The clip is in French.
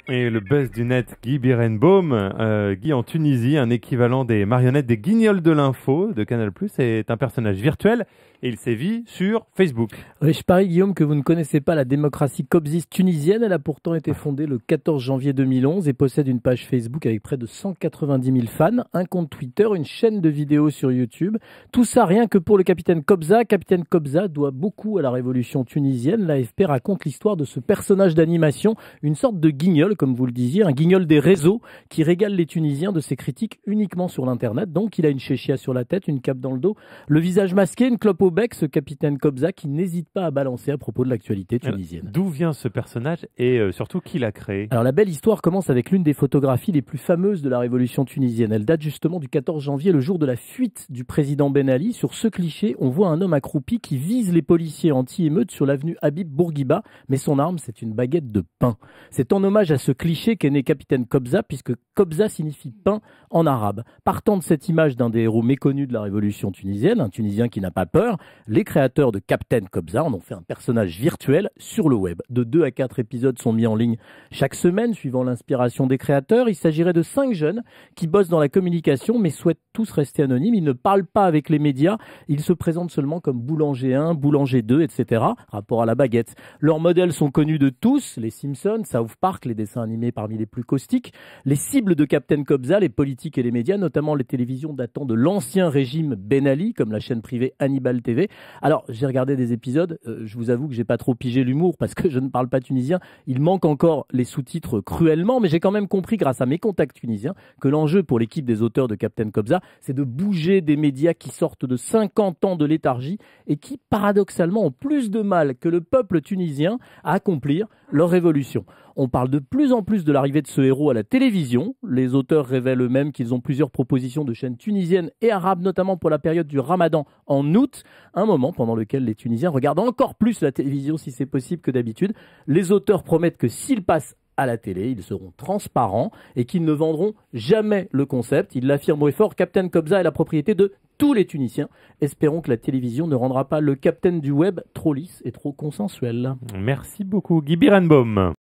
Et le buzz du net, Guy Birenbaum, Guy en Tunisie, un équivalent des marionnettes des Guignols de l'info de Canal+, est un personnage virtuel et il sévit sur Facebook. Oui, je parie, Guillaume, que vous ne connaissez pas la démocratie cobziste tunisienne. Elle a pourtant été fondée le 14 janvier 2011 et possède une page Facebook avec près de 190 000 fans, un compte Twitter, une chaîne de vidéos sur YouTube. Tout ça rien que pour le capitaine Kobza. Capitaine Kobza doit beaucoup à la révolution tunisienne. L'AFP raconte l'histoire de ce personnage d'animation, une sorte de guignol, comme vous le disiez, un guignol des réseaux qui régale les Tunisiens de ses critiques uniquement sur l'Internet. Donc il a une chéchia sur la tête, une cape dans le dos, le visage masqué, une clope au bec, ce capitaine Kobza qui n'hésite pas à balancer à propos de l'actualité tunisienne. D'où vient ce personnage et surtout qui l'a créé? Alors la belle histoire commence avec l'une des photographies les plus fameuses de la révolution tunisienne. Elle date justement du 14 janvier, le jour de la fuite du président Ben Ali. Sur ce cliché, on voit un homme accroupi qui vise les policiers anti-émeutes sur l'avenue Habib Bourguiba, mais son arme, c'est une baguette de pain. C'est en hommage à ce cliché qu'est né capitaine Kobza, puisque Kobza signifie pain en arabe. Partant de cette image d'un des héros méconnus de la révolution tunisienne, un Tunisien qui n'a pas peur, les créateurs de Captain Kobza en ont fait un personnage virtuel sur le web. De 2 à 4 épisodes sont mis en ligne chaque semaine, suivant l'inspiration des créateurs. Il s'agirait de 5 jeunes qui bossent dans la communication, mais souhaitent tous rester anonymes. Ils ne parlent pas avec les médias. Ils se présentent seulement comme boulanger 1, boulanger 2, etc. Rapport à la baguette. Leurs modèles sont connus de tous, les Simpsons, South Park, les dessins animés parmi les plus caustiques. Les cibles de Captain Kobza, les politiques et les médias, notamment les télévisions datant de l'ancien régime Ben Ali, comme la chaîne privée Hannibal TV. Alors, j'ai regardé des épisodes, je vous avoue que j'ai pas trop pigé l'humour parce que je ne parle pas tunisien. Il manque encore les sous-titres cruellement, mais j'ai quand même compris grâce à mes contacts tunisiens que l'enjeu pour l'équipe des auteurs de Captain Kobza, c'est de bouger des médias qui sortent de 50 ans de léthargie et qui, paradoxalement, ont plus de mal que le peuple tunisien à accomplir leur révolution. On parle de plus en plus de l'arrivée de ce héros à la télévision. Les auteurs révèlent eux-mêmes qu'ils ont plusieurs propositions de chaînes tunisiennes et arabes, notamment pour la période du Ramadan en août, un moment pendant lequel les Tunisiens regardent encore plus la télévision si c'est possible que d'habitude. Les auteurs promettent que s'ils passent à la télé, ils seront transparents et qu'ils ne vendront jamais le concept. Ils l'affirment haut et fort, Captain Kobza est la propriété de tous les Tunisiens. Espérons que la télévision ne rendra pas le capitaine du web trop lisse et trop consensuel. Merci beaucoup Guy Birenbaum.